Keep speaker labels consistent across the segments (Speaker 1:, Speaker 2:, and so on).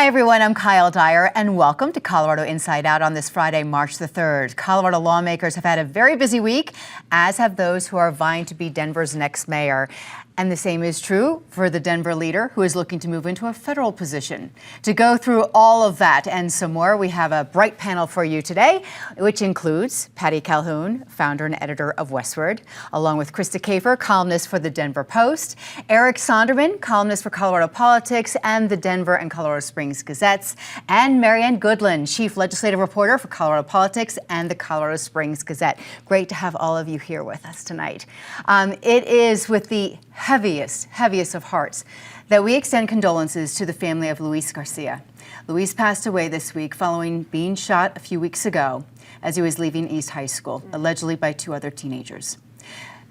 Speaker 1: Hi everyone, I'm Kyle Dyer and welcome to Colorado Inside Out on this Friday, March the 3rd. Colorado lawmakers have had a very busy week, as have those who are vying to be Denver's next mayor. And the same is true for the Denver leader who is looking to move into a federal position. To go through all of that and some more, we have a bright panel for you today, which includes Patty Calhoun, founder and editor of Westward, along with Krista Kafer, columnist for the Denver Post, Eric Sondermann, columnist for Colorado Politics and the Denver and Colorado Springs Gazettes, and Marianne Goodland, chief legislative reporter for Colorado Politics and the Colorado Springs Gazette. Great to have all of you here with us tonight. It is with the heaviest of hearts that we extend condolences to the family of Luis Garcia. Luis passed away this week following being shot a few weeks ago as he was leaving East High School, allegedly by two other teenagers.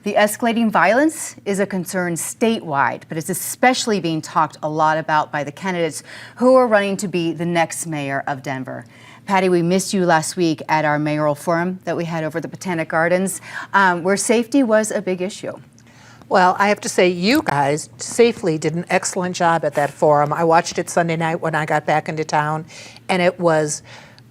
Speaker 1: The escalating violence is a concern statewide, but it's especially being talked a lot about by the candidates who are running to be the next mayor of Denver. Patty, we missed you last week at our mayoral forum that we had over the Botanic Gardens, where safety was a big issue.
Speaker 2: Well, I have to say, you guys safely did an excellent job at that forum. I watched it Sunday night when I got back into town, and it was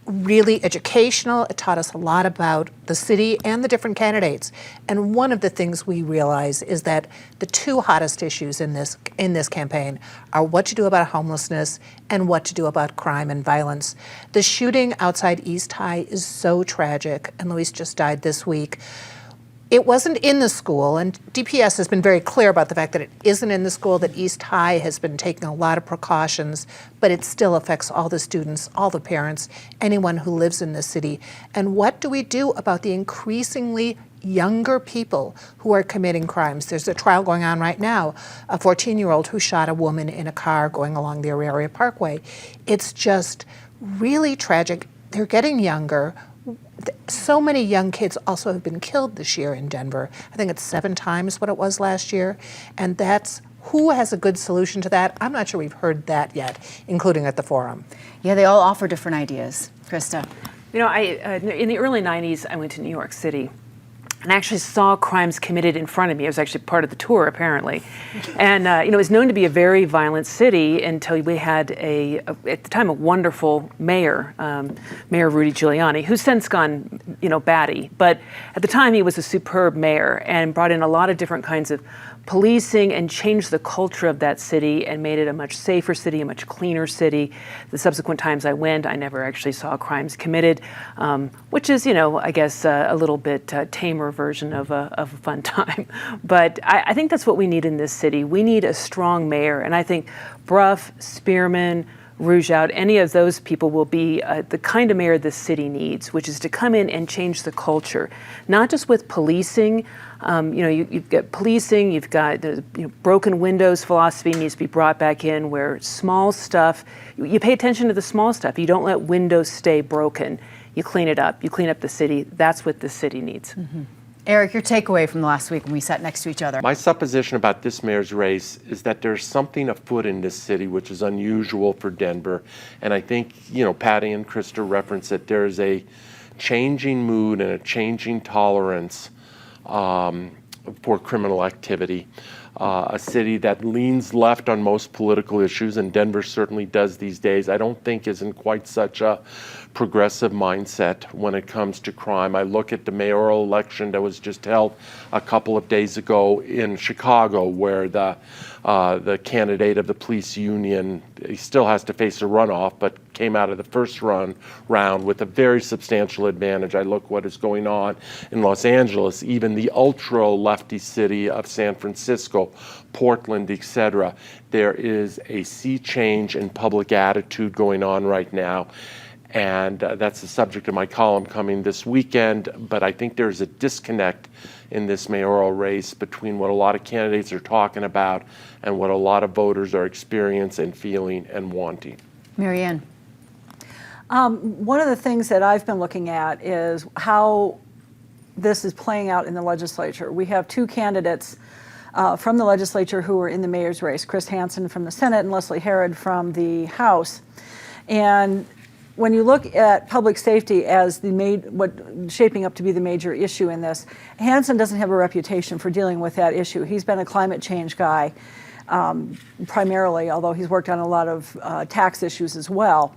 Speaker 2: really educational. It taught us a lot about the city and the different candidates. And one of the things we realize is that the two hottest issues in this campaign are what to do about homelessness and what to do about crime and violence. The shooting outside East High is so tragic, and Luis just died this week. It wasn't in the school, and DPS has been very clear about the fact that it isn't in the school, that East High has been taking a lot of precautions, but it still affects all the students, all the parents, anyone who lives in this city. And what do we do about the increasingly younger people who are committing crimes? There's a trial going on right now, a 14-year-old who shot a woman in a car going along the Auraria Parkway. It's just really tragic. They're getting younger. So many young kids also have been killed this year in Denver. I think it's 7 times what it was last year. And that's, who has a good solution to that? I'm not sure we've heard that yet, including at the forum.
Speaker 1: Yeah, they all offer different ideas. Krista.
Speaker 3: You know, in the early 90s, I went to New York City and actually saw crimes committed in front of me. I was actually part of the tour, apparently. And, it was known to be a very violent city until we had at the time, a wonderful mayor, Mayor Rudy Giuliani, who's since gone, batty. But at the time, he was a superb mayor and brought in a lot of different kinds of policing and changed the culture of that city and made it a much safer city, a much cleaner city. The subsequent times I went, I never actually saw crimes committed, which is, I guess a little bit tamer version of a fun time. But I think that's what we need in this city. We need a strong mayor. And I think Bruff, Spearman, Rougeout, any of those people will be the kind of mayor this city needs, which is to come in and change the culture, not just with policing. You've got policing, you've got the broken windows philosophy needs to be brought back in, where small stuff, you pay attention to the small stuff. You don't let windows stay broken. You clean it up. You clean up the city. That's what the city needs.
Speaker 1: Mm-hmm. Eric, your takeaway from last week when we sat next to each other.
Speaker 4: My supposition about this mayor's race is that there's something afoot in this city which is unusual for Denver. And I think, Patty and Krista referenced that there is a changing mood and a changing tolerance for criminal activity. A city that leans left on most political issues, and Denver certainly does these days, I don't think is in quite such a progressive mindset when it comes to crime. I look at the mayoral election that was just held a couple of days ago in Chicago, where the candidate of the police union, he still has to face a runoff, but came out of the first round with a very substantial advantage. I look what is going on in Los Angeles, even the ultra-lefty city of San Francisco, Portland, etc. There is a sea change in public attitude going on right now. And that's the subject of my column coming this weekend. But I think there's a disconnect in this mayoral race between what a lot of candidates are talking about and what a lot of voters are experiencing and feeling and wanting.
Speaker 1: Marianne.
Speaker 5: One of the things that I've been looking at is how this is playing out in the legislature. We have 2 candidates from the legislature who are in the mayor's race, Chris Hansen from the Senate and Leslie Herod from the House. And when you look at public safety as what shaping up to be the major issue in this, Hansen doesn't have a reputation for dealing with that issue. He's been a climate change guy. primarily, although he's worked on a lot of tax issues as well.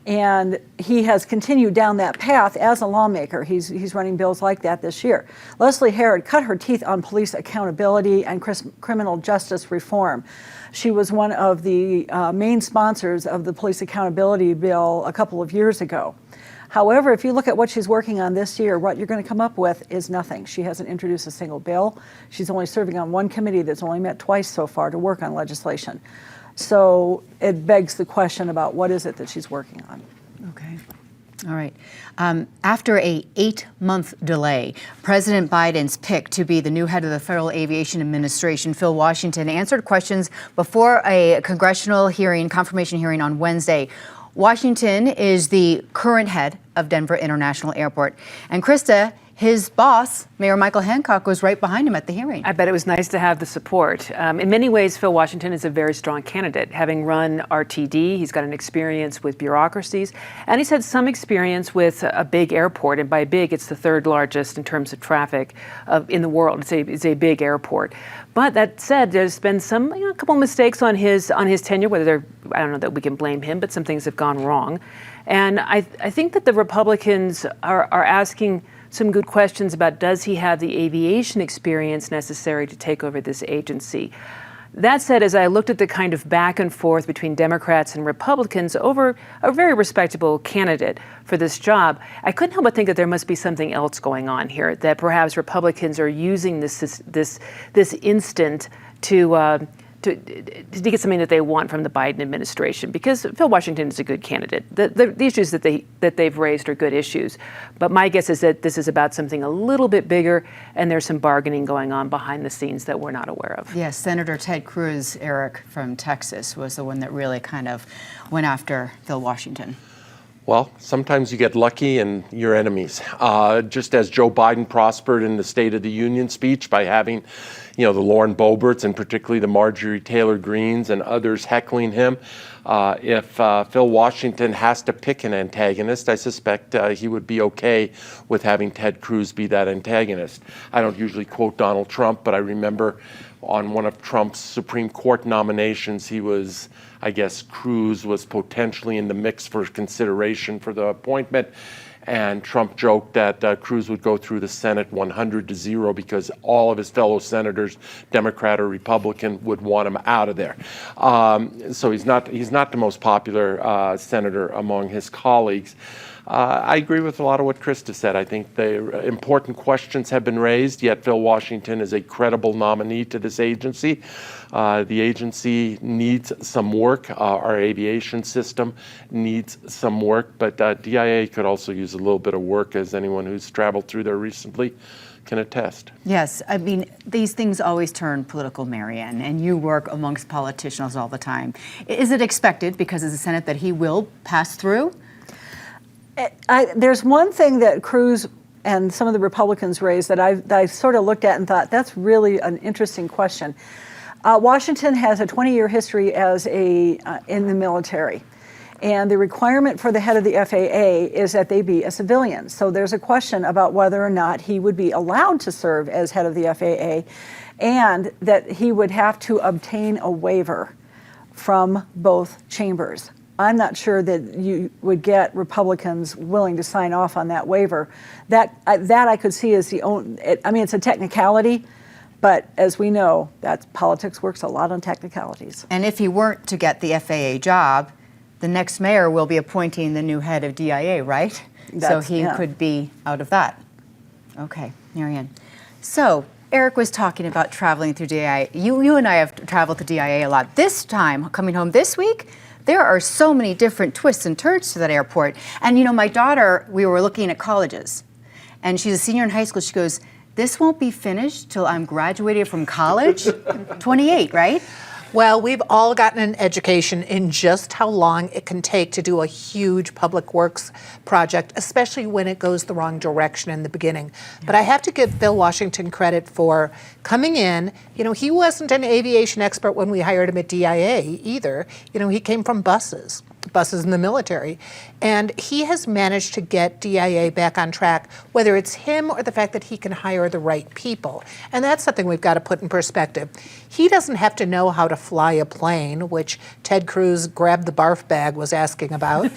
Speaker 5: And he has continued down that path as a lawmaker. He's running bills like that this year. Leslie Herod cut her teeth on police accountability and criminal justice reform. She was one of the main sponsors of the police accountability bill a couple of years ago. However, if you look at what she's working on this year, what you're going to come up with is nothing. She hasn't introduced a single bill. She's only serving on one committee that's only met twice so far to work on legislation. So it begs the question about what is it that she's working on.
Speaker 1: Okay. All right. After a 8-month delay, President Biden's pick to be the new head of the Federal Aviation Administration, Phil Washington, answered questions before a congressional hearing, confirmation hearing on Wednesday. Washington is the current head of Denver International Airport. And Krista, his boss, Mayor Michael Hancock, was right behind him at the hearing.
Speaker 3: I bet it was nice to have the support. In many ways, Phil Washington is a very strong candidate. Having run RTD, he's got an experience with bureaucracies, and he's had some experience with a big airport. And by big, it's the third largest in terms of traffic in the world. It's a big airport. But that said, there's been a couple mistakes on his tenure. Whether I don't know that we can blame him, but some things have gone wrong. And I think that the Republicans are asking some good questions about, does he have the aviation experience necessary to take over this agency? That said, as I looked at the kind of back and forth between Democrats and Republicans over a very respectable candidate for this job, I couldn't help but think that there must be something else going on here, that perhaps Republicans are using this instant to get something that they want from the Biden administration, because Phil Washington is a good candidate. The issues that they've raised are good issues, but my guess is that this is about something a little bit bigger, and there's some bargaining going on behind the scenes that we're not aware of.
Speaker 1: Yes, Senator Ted Cruz, Eric, from Texas, was the one that really kind of went after Phil Washington.
Speaker 4: Well, sometimes you get lucky and you're enemies. Just as Joe Biden prospered in the State of the Union speech by having, the Lauren Boeberts and particularly the Marjorie Taylor Greenes and others heckling him, if Phil Washington has to pick an antagonist, I suspect he would be okay with having Ted Cruz be that antagonist. I don't usually quote Donald Trump, but I remember on one of Trump's Supreme Court nominations, Cruz was potentially in the mix for consideration for the appointment. And Trump joked that Cruz would go through the Senate 100-0 because all of his fellow senators, Democrat or Republican, would want him out of there. So he's not the most popular senator among his colleagues. I agree with a lot of what Krista said. I think the important questions have been raised, yet Phil Washington is a credible nominee to this agency. The agency needs some work. Our aviation system needs some work, but DIA could also use a little bit of work, as anyone who's traveled through there recently can attest.
Speaker 1: Yes, I mean, these things always turn political, Marianne, and you work amongst politicians all the time. Is it expected, because it's the Senate, that he will pass through?
Speaker 5: There's one thing that Cruz and some of the Republicans raised that I sort of looked at and thought, that's really an interesting question. Washington has a 20-year history as in the military. And the requirement for the head of the FAA is that they be a civilian. So there's a question about whether or not he would be allowed to serve as head of the FAA, and that he would have to obtain a waiver from both chambers. I'm not sure that you would get Republicans willing to sign off on that waiver. That I could see as it's a technicality, but as we know, politics works a lot on technicalities.
Speaker 1: And if he weren't to get the FAA job, the next mayor will be appointing the new head of DIA, right? So he could be out of that. Okay, Marianne. So Eric was talking about traveling through DIA. You and I have traveled to DIA a lot. This time, coming home this week, there are so many different twists and turns to that airport. And my daughter, we were looking at colleges, and she's a senior in high school. She goes, "This won't be finished till I'm graduated from college." 28, right?
Speaker 2: Well, we've all gotten an education in just how long it can take to do a huge public works project, especially when it goes the wrong direction in the beginning. But I have to give Phil Washington credit for coming in. He wasn't an aviation expert when we hired him at DIA either. He came from buses in the military. And he has managed to get DIA back on track, whether it's him or the fact that he can hire the right people. And that's something we've got to put in perspective. He doesn't have to know how to fly a plane, which Ted Cruz grabbed the barf bag was asking about.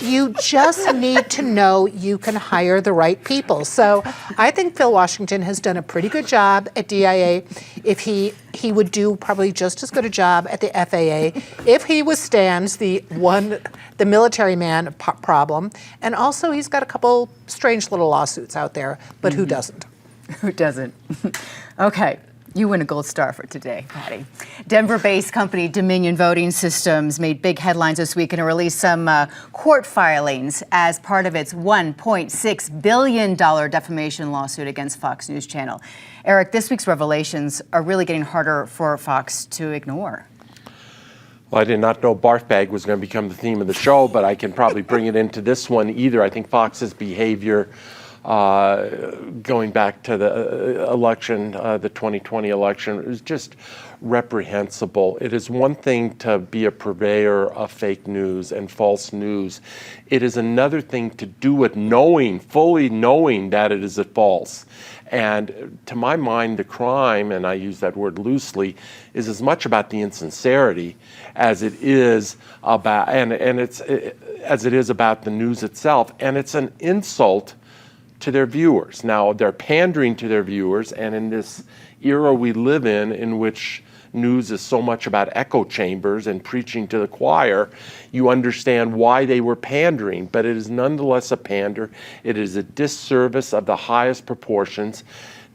Speaker 2: You just need to know you can hire the right people. So I think Phil Washington has done a pretty good job at DIA. If he would do probably just as good a job at the FAA if he withstands the military man problem. And also he's got a couple strange little lawsuits out there, but who doesn't?
Speaker 1: Who doesn't? Okay. You win a gold star for today, Patty. Denver-based company Dominion Voting Systems made big headlines this week and released some court filings as part of its $1.6 billion defamation lawsuit against Fox News Channel. Eric, this week's revelations are really getting harder for Fox to ignore.
Speaker 4: Well, I did not know barf bag was going to become the theme of the show, but I can probably bring it into this one either. I think Fox's behavior going back to the election, the 2020 election, is just reprehensible. It is one thing to be a purveyor of fake news and false news. It is another thing to do it fully knowing that it is false. And to my mind, the crime, and I use that word loosely, is as much about the insincerity as it is about, as it is about the news itself. And it's an insult to their viewers. Now, they're pandering to their viewers, and in this era we live in which news is so much about echo chambers and preaching to the choir, you understand why they were pandering, but it is nonetheless a pander. It is a disservice of the highest proportions.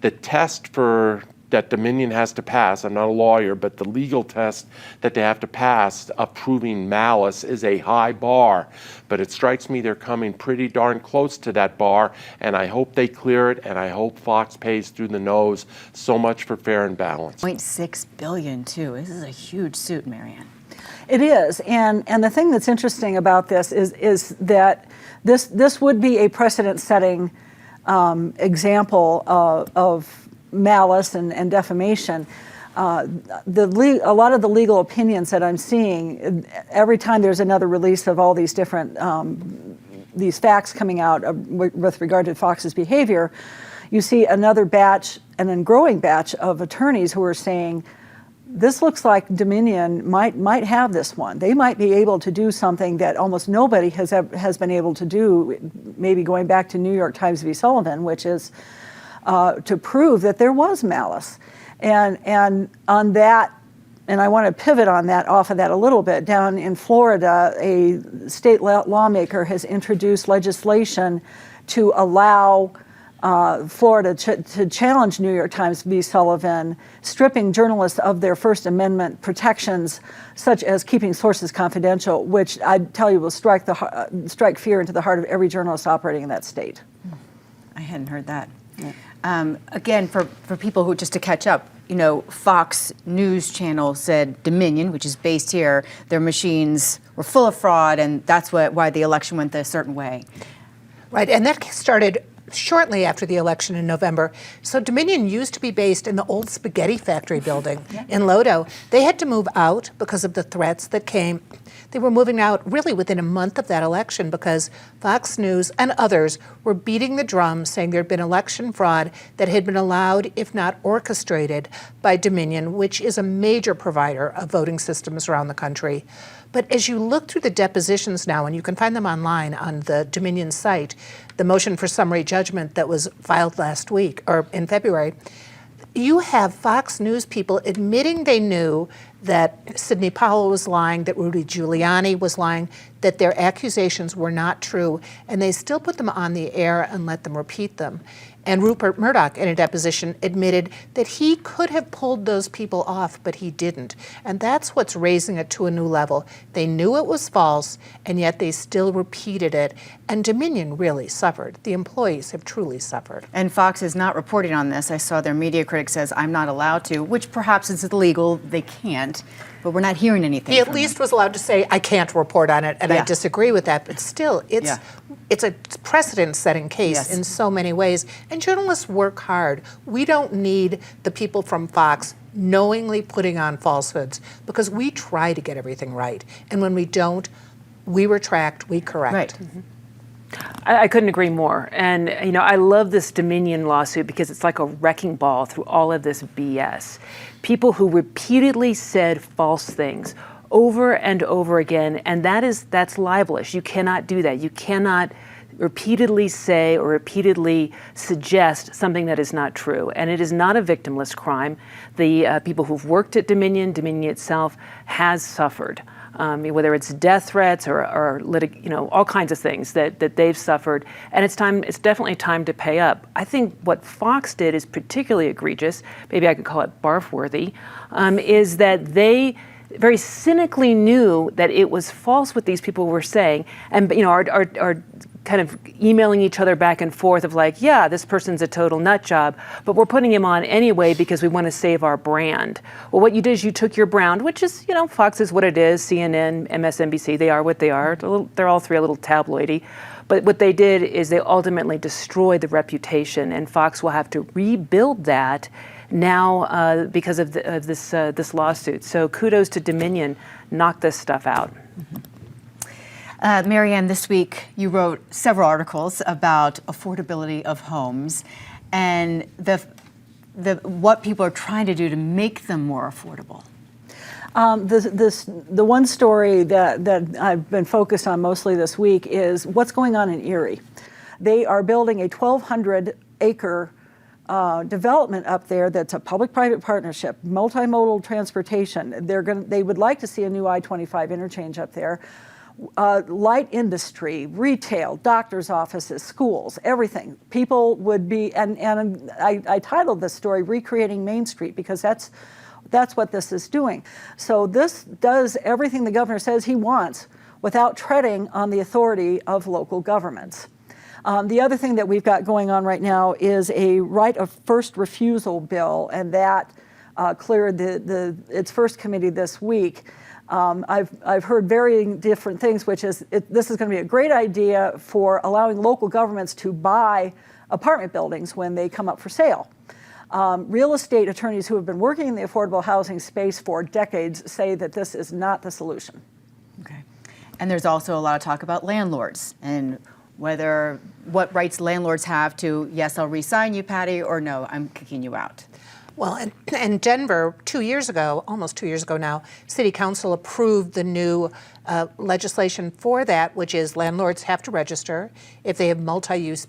Speaker 4: The test that Dominion has to pass, I'm not a lawyer, but the legal test that they have to pass of proving malice is a high bar. But it strikes me they're coming pretty darn close to that bar, and I hope they clear it, and I hope Fox pays through the nose. So much for fair and balanced.
Speaker 1: $0.6 billion, too. This is a huge suit, Marianne.
Speaker 5: It is, and the thing that's interesting about this is that this would be a precedent-setting example of malice and defamation. A lot of the legal opinions that I'm seeing, every time there's another release of all these different these facts coming out with regard to Fox's behavior, you see another batch and then growing batch of attorneys who are saying, this looks like Dominion might have this one. They might be able to do something that almost nobody has been able to do, maybe going back to New York Times v. Sullivan, which is to prove that there was malice. And on that, and I want to pivot off of that a little bit, down in Florida, a state lawmaker has introduced legislation to allow Florida to challenge New York Times v. Sullivan, stripping journalists of their First Amendment protections, such as keeping sources confidential, which I tell you will strike fear into the heart of every journalist operating in that state.
Speaker 1: I hadn't heard that.
Speaker 5: Yeah.
Speaker 1: Again, for people who, just to catch up, Fox News Channel said Dominion, which is based here, their machines were full of fraud, and that's why the election went a certain way.
Speaker 2: Right, and that started shortly after the election in November. So Dominion used to be based in the old spaghetti factory building in Lodo. They had to move out because of the threats that came. They were moving out really within a month of that election because Fox News and others were beating the drum saying there had been election fraud that had been allowed, if not orchestrated, by Dominion, which is a major provider of voting systems around the country. But as you look through the depositions now, and you can find them online on the Dominion site, the motion for summary judgment that was filed last week, or in February, you have Fox News people admitting they knew that Sidney Powell was lying, that Rudy Giuliani was lying, that their accusations were not true, and they still put them on the air and let them repeat them. And Rupert Murdoch, in a deposition, admitted that he could have pulled those people off, but he didn't. And that's what's raising it to a new level. They knew it was false, and yet they still repeated it. And Dominion really suffered. The employees have truly suffered.
Speaker 1: And Fox is not reporting on this. I saw their media critic says, I'm not allowed to, which perhaps is illegal. They can't. But we're not hearing anything.
Speaker 2: He at least was allowed to say, I can't report on it, and I disagree with that. But still, it's a precedent-setting case in so many ways. And journalists work hard. We don't need the people from Fox knowingly putting on falsehoods because we try to get everything right. And when we don't, we retract, we correct.
Speaker 1: Right.
Speaker 3: I couldn't agree more. And, I love this Dominion lawsuit because it's like a wrecking ball through all of this BS. People who repeatedly said false things over and over again, and that's libelous. You cannot do that. You cannot repeatedly say or repeatedly suggest something that is not true. And it is not a victimless crime. The people who've worked at Dominion itself has suffered. Whether it's death threats or all kinds of things that they've suffered, and it's definitely time to pay up. I think what Fox did is particularly egregious. Maybe I could call it barf-worthy. Is that they very cynically knew that it was false what these people were saying, and are kind of emailing each other back and forth of like, yeah, this person's a total nut job, but we're putting him on anyway because we want to save our brand. Well, what you did is you took your brand, which is, Fox is what it is, CNN, MSNBC, they are what they are. They're all three a little tabloidy. But what they did is they ultimately destroyed the reputation, and Fox will have to rebuild that now because of this lawsuit. So kudos to Dominion, knock this stuff out.
Speaker 1: Mm-hmm. Marianne, this week you wrote several articles about affordability of homes and what people are trying to do to make them more affordable.
Speaker 5: The one story that I've been focused on mostly this week is what's going on in Erie. They are building a 1,200-acre development up there that's a public-private partnership, multimodal transportation. They would like to see a new I-25 interchange up there. Light industry, retail, doctor's offices, schools, everything. People would be, and I titled this story "Recreating Main Street" because that's what this is doing. So this does everything the governor says he wants without treading on the authority of local governments. The other thing that we've got going on right now is a right of first refusal bill, and that cleared its first committee this week. I've heard varying different things, which is this is going to be a great idea for allowing local governments to buy apartment buildings when they come up for sale. Real estate attorneys who have been working in the affordable housing space for decades say that this is not the solution.
Speaker 1: Okay. And there's also a lot of talk about landlords and what rights landlords have to, yes, I'll re-sign you, Patty, or no, I'm kicking you out.
Speaker 2: Well, in Denver, almost 2 years ago now, City Council approved the new legislation for that, which is landlords have to register if they have multi-use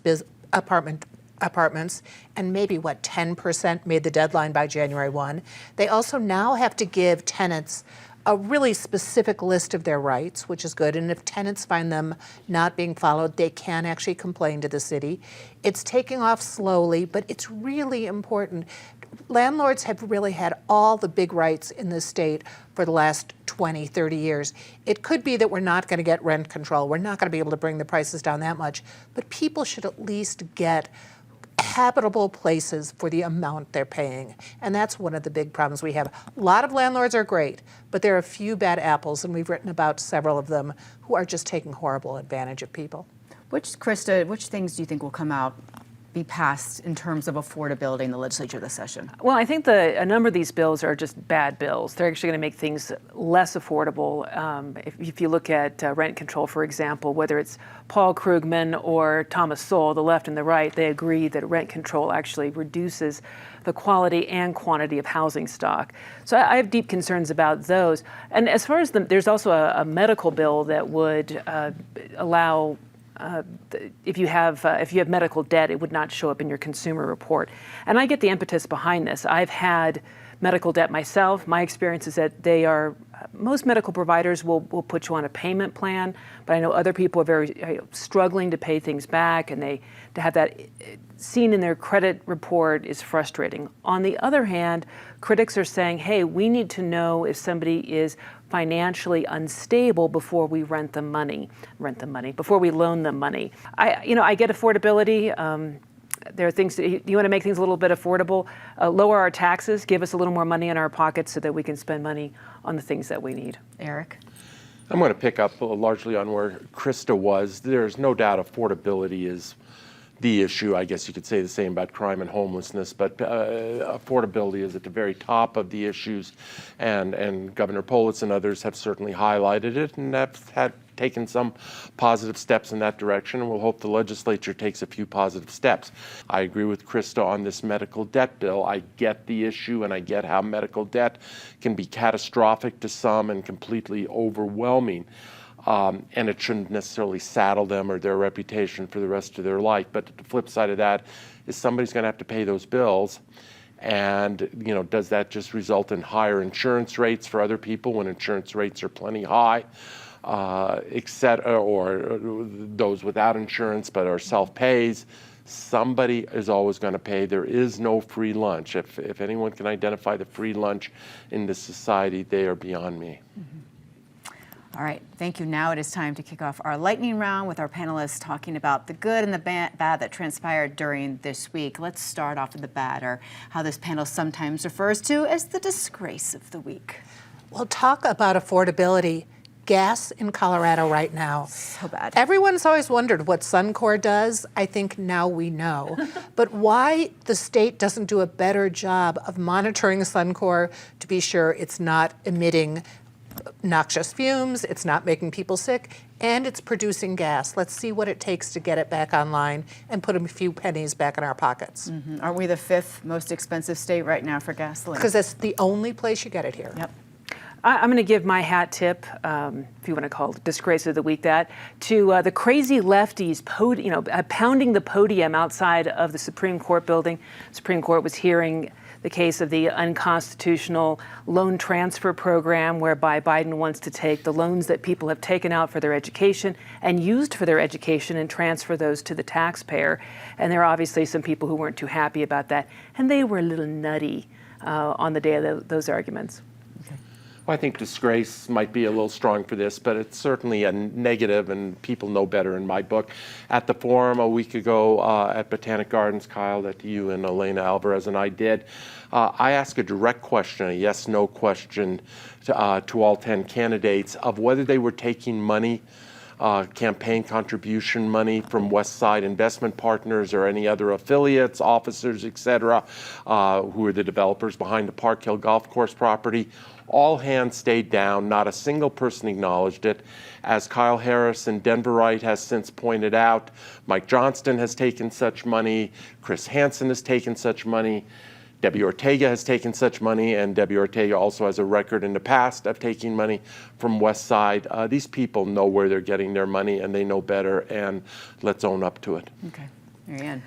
Speaker 2: apartments, and maybe 10% made the deadline by January 1. They also now have to give tenants a really specific list of their rights, which is good. And if tenants find them not being followed, they can actually complain to the city. It's taking off slowly, but it's really important. Landlords have really had all the big rights in this state for the last 20, 30 years. It could be that we're not going to get rent control. We're not going to be able to bring the prices down that much, but people should at least get habitable places for the amount they're paying. And that's one of the big problems we have. A lot of landlords are great, but there are a few bad apples, and we've written about several of them who are just taking horrible advantage of people.
Speaker 1: Krista, which things do you think will be passed in terms of affordability in the legislature this session?
Speaker 3: Well, I think a number of these bills are just bad bills. They're actually going to make things less affordable. If you look at rent control, for example, whether it's Paul Krugman or Thomas Sowell, the left and the right, they agree that rent control actually reduces the quality and quantity of housing stock. So I have deep concerns about those. And as far as there's also a medical bill that would allow if you have medical debt, it would not show up in your consumer report. And I get the impetus behind this. I've had medical debt myself. My experience is that most medical providers will put you on a payment plan, but I know other people are very struggling to pay things back, and to have that seen in their credit report is frustrating. On the other hand, critics are saying, hey, we need to know if somebody is financially unstable before we before we loan them money. I get affordability. There are things, you want to make things a little bit affordable, lower our taxes, give us a little more money in our pockets so that we can spend money on the things that we need.
Speaker 1: Eric?
Speaker 4: I'm going to pick up largely on where Krista was. There's no doubt affordability is the issue. I guess you could say the same about crime and homelessness, but affordability is at the very top of the issues, and Governor Polis and others have certainly highlighted it and have had taken some positive steps in that direction, and we'll hope the legislature takes a few positive steps. I agree with Krista on this medical debt bill. I get the issue, and I get how medical debt can be catastrophic to some and completely overwhelming. And it shouldn't necessarily saddle them or their reputation for the rest of their life. But the flip side of that is somebody's going to have to pay those bills. And, does that just result in higher insurance rates for other people when insurance rates are plenty high, or those without insurance but are self-pays? Somebody is always going to pay. There is no free lunch. If anyone can identify the free lunch in this society, they are beyond me.
Speaker 1: Mm-hmm. All right, thank you. Now it is time to kick off our lightning round with our panelists talking about the good and the bad that transpired during this week. Let's start off with the bad, or how this panel sometimes refers to as the disgrace of the week.
Speaker 2: Well, talk about affordability. Gas in Colorado right now.
Speaker 1: So bad.
Speaker 2: Everyone's always wondered what Suncor does. I think now we know. But why the state doesn't do a better job of monitoring Suncor to be sure it's not emitting noxious fumes, it's not making people sick, and it's producing gas. Let's see what it takes to get it back online and put a few pennies back in our pockets.
Speaker 1: Mm-hmm. Aren't we the 5th most expensive state right now for gasoline?
Speaker 2: Because that's the only place you get it here.
Speaker 1: Yep.
Speaker 3: I'm going to give my hat tip, if you want to call it disgrace of the week, to the crazy lefties, pounding the podium outside of the Supreme Court building. Supreme Court was hearing the case of the unconstitutional loan transfer program, whereby Biden wants to take the loans that people have taken out for their education and used for their education and transfer those to the taxpayer. And there are obviously some people who weren't too happy about that, and they were a little nutty on the day of those arguments.
Speaker 4: Well, I think disgrace might be a little strong for this, but it's certainly a negative, and people know better in my book. At the forum a week ago at Botanic Gardens, Kyle, that you and Elena Alvarez and I did, I asked a direct question, a yes-no question to all 10 candidates of whether they were taking money, campaign contribution money from West Side Investment Partners or any other affiliates, officers, et cetera, who are the developers behind the Park Hill Golf Course property. All hands stayed down. Not a single person acknowledged it. As Kyle Harris and Denverite has since pointed out, Mike Johnston has taken such money. Chris Hansen has taken such money. Debbie Ortega has taken such money, and Debbie Ortega also has a record in the past of taking money from West Side. These people know where they're getting their money, and they know better, and let's own up to it.
Speaker 1: Okay. Marianne.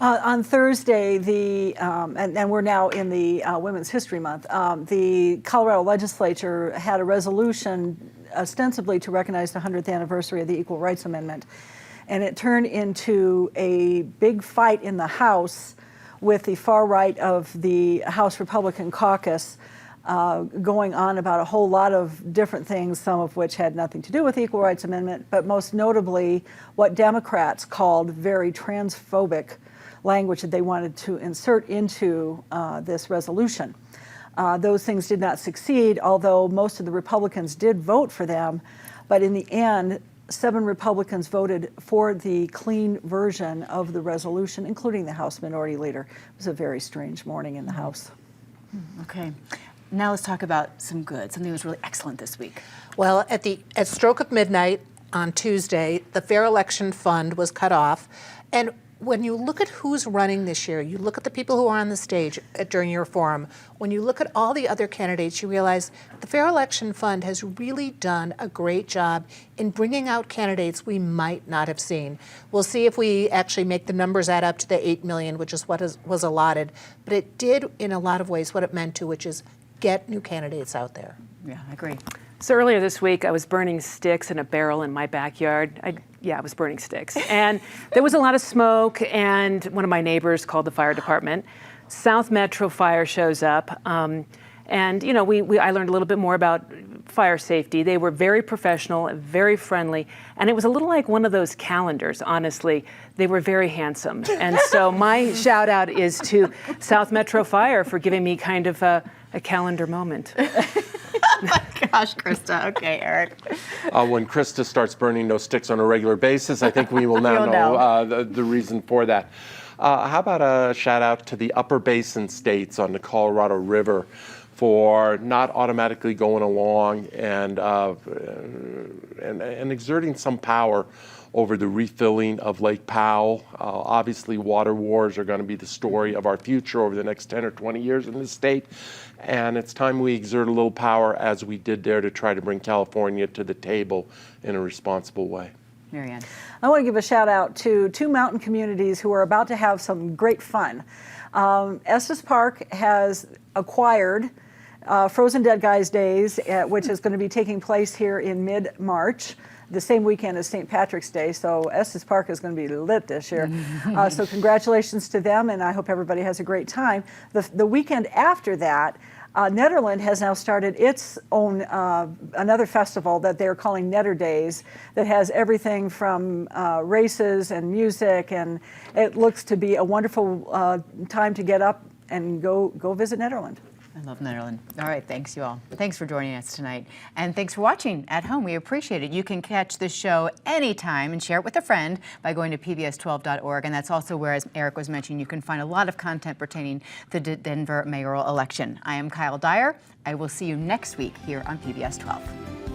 Speaker 5: On Thursday, and we're now in the Women's History Month, the Colorado legislature had a resolution ostensibly to recognize the 100th anniversary of the Equal Rights Amendment. And it turned into a big fight in the House with the far right of the House Republican caucus going on about a whole lot of different things, some of which had nothing to do with the Equal Rights Amendment, but most notably what Democrats called very transphobic language that they wanted to insert into this resolution. Those things did not succeed, although most of the Republicans did vote for them. But in the end, 7 Republicans voted for the clean version of the resolution, including the House Minority Leader. It was a very strange morning in the House.
Speaker 1: Okay. Now let's talk about some good. Something that was really excellent this week.
Speaker 2: Well, at stroke of midnight on Tuesday, the Fair Election Fund was cut off. And when you look at who's running this year, you look at the people who are on the stage during your forum, when you look at all the other candidates, you realize the Fair Election Fund has really done a great job in bringing out candidates we might not have seen. We'll see if we actually make the numbers add up to the 8 million, which is what was allotted. But it did, in a lot of ways, what it meant to, which is get new candidates out there.
Speaker 1: Yeah, I agree.
Speaker 3: So earlier this week, I was burning sticks in a barrel in my backyard. I was burning sticks. And there was a lot of smoke, and one of my neighbors called the fire department. South Metro Fire shows up, and I learned a little bit more about fire safety. They were very professional, very friendly, and it was a little like one of those calendars, honestly. They were very handsome. And so my shout out is to South Metro Fire for giving me kind of a calendar moment.
Speaker 1: Oh my gosh, Krista. Okay, Eric.
Speaker 4: When Krista starts burning those sticks on a regular basis, I think we will now know the reason for that. How about a shout out to the Upper Basin states on the Colorado River for not automatically going along and exerting some power over the refilling of Lake Powell. Obviously, water wars are going to be the story of our future over the next 10 or 20 years in this state. And it's time we exert a little power, as we did there, to try to bring California to the table in a responsible way.
Speaker 1: Marianne.
Speaker 5: I want to give a shout out to 2 mountain communities who are about to have some great fun. Estes Park has acquired Frozen Dead Guys Days, which is going to be taking place here in mid-March, the same weekend as St. Patrick's Day, so Estes Park is going to be lit this year. So congratulations to them, and I hope everybody has a great time. The weekend after that, Nederland has now started its own, another festival that they're calling Netter Days, that has everything from races and music, and it looks to be a wonderful time to get up and go visit Nederland.
Speaker 1: I love Netherlands. All right, thanks you all. Thanks for joining us tonight. And thanks for watching at home. We appreciate it. You can catch this show anytime and share it with a friend by going to pbs12.org. And that's also where, as Eric was mentioning, you can find a lot of content pertaining to the Denver mayoral election. I am Kyle Dyer. I will see you next week here on PBS 12.